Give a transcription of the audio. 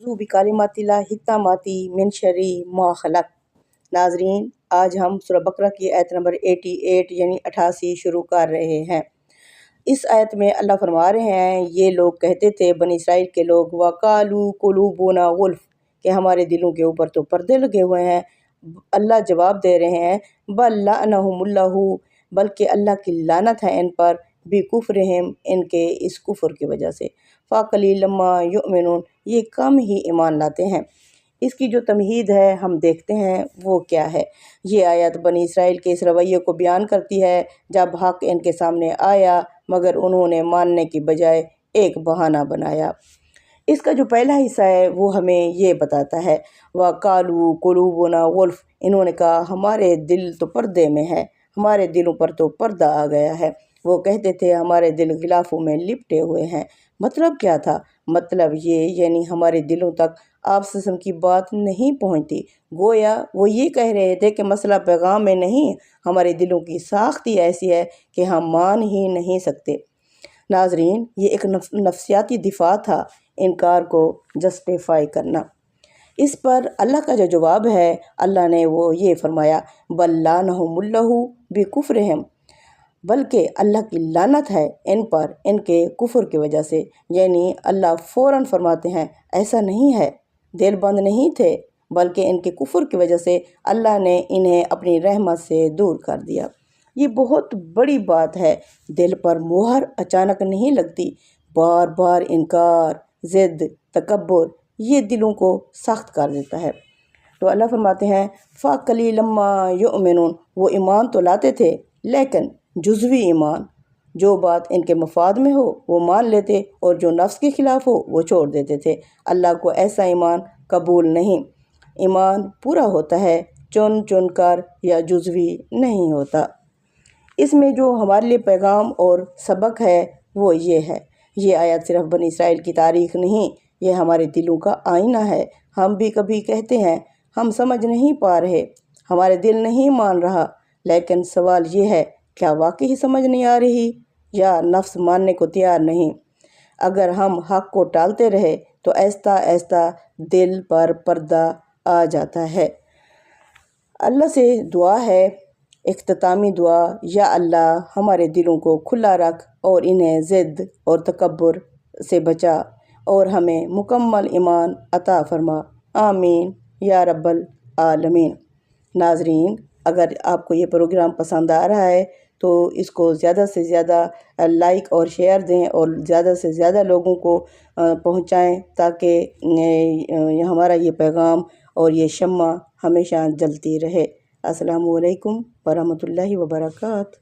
ذو بکالماتِ حکماتی من شری ما خلق۔ ناظرین، آج ہم سورہ بقرہ کی آیت نمبر 88 یعنی 88 شروع کر رہے ہیں۔ اس آیت میں اللہ فرما رہے ہیں یہ لوگ کہتے تھے، بنی اسرائیل کے لوگ، وَقَالُوا قُلُوبُنَا غُلْفٌ کہ ہمارے دلوں کے اوپر تو پردے لگے ہوئے ہیں۔ اللہ جواب دے رہے ہیں بَلْ لَعَنَهُمُ اللَّهُ بلکہ اللہ کی لعنت ہے ان پر، بِكُفْرِهِمْ ان کے اس کفر کی وجہ سے، فَقَلِيلًا مَا يُؤْمِنُونَ یہ کم ہی ایمان لاتے ہیں۔ اس کی جو تمہید ہے ہم دیکھتے ہیں وہ کیا ہے۔ یہ آیت بنی اسرائیل کے اس رویے کو بیان کرتی ہے جب حق ان کے سامنے آیا مگر انہوں نے ماننے کی بجائے ایک بہانہ بنایا۔ اس کا جو پہلا حصہ ہے وہ ہمیں یہ بتاتا ہے وَقَالُوا قُلُوبُنَا غُلْفٌ انہوں نے کہا ہمارے دل تو پردے میں ہے، ہمارے دلوں پر تو پردہ آ گیا ہے۔ وہ کہتے تھے ہمارے دل غلافوں میں لپٹے ہوئے ہیں۔ مطلب کیا تھا؟ مطلب یہ یعنی ہمارے دلوں تک آپ قسم کی بات نہیں پہنچتی۔ گویا وہ یہ کہہ رہے تھے کہ مسئلہ پیغام میں نہیں، ہمارے دلوں کی ساخت ہی ایسی ہے کہ ہم مان ہی نہیں سکتے۔ ناظرین، یہ ایک نفسیاتی دفاع تھا، انکار کو جسٹیفائی کرنا۔ اس پر اللہ کا جو جواب ہے اللہ نے وہ یہ فرمایا بَلْ لَعَنَهُمُ اللَّهُ بِكُفْرِهِمْ بلکہ اللہ کی لعنت ہے ان پر ان کے کفر کی وجہ سے، یعنی اللہ فوراً فرماتے ہیں ایسا نہیں ہے، دل بند نہیں تھے بلکہ ان کے کفر کی وجہ سے اللہ نے انہیں اپنی رحمت سے دور کر دیا۔ یہ بہت بڑی بات ہے، دل پر مہر اچانک نہیں لگتی، بار بار انکار، ضد، تکبر یہ دلوں کو سخت کر دیتا ہے۔ تو اللہ فرماتے ہیں فَقَلِيلًا مَا يُؤْمِنُونَ وہ ایمان تو لاتے تھے لیکن جزوی ایمان، جو بات ان کے مفاد میں ہو وہ مان لیتے اور جو نفس کے خلاف ہو وہ چھوڑ دیتے تھے۔ اللہ کو ایسا ایمان قبول نہیں۔ ایمان پورا ہوتا ہے چن چن کر یا جزوی نہیں ہوتا۔ اس میں جو ہمارے لیے پیغام اور سبق ہے وہ یہ ہے، یہ آیت صرف بنی اسرائیل کی تاریخ نہیں، یہ ہمارے دلوں کا آئینہ ہے۔ ہم بھی کبھی کہتے ہیں ہم سمجھ نہیں پا رہے، ہمارے دل نہیں مان رہا، لیکن سوال یہ ہے کیا واقعی سمجھ نہیں آ رہی یا نفس ماننے کو تیار نہیں؟ اگر ہم حق کو ٹالتے رہے تو آہستہ آہستہ دل پر پردہ آ جاتا ہے۔ اللہ سے دعا ہے، اختتامی دعا، یا اللہ ہمارے دلوں کو کھلا رکھ اور انہیں ضد اور تکبر سے بچا اور ہمیں مکمل ایمان عطا فرما، آمین یا رب العالمین۔ ناظرین، اگر آپ کو یہ پروگرام پسند آ رہا ہے تو اس کو زیادہ سے زیادہ لائک اور شیئر دیں اور زیادہ سے زیادہ لوگوں کو پہنچائیں تاکہ ہمارا یہ پیغام اور یہ شمع ہمیشہ جلتی رہے۔ السلام علیکم ورحمۃ اللہ وبرکاتہ۔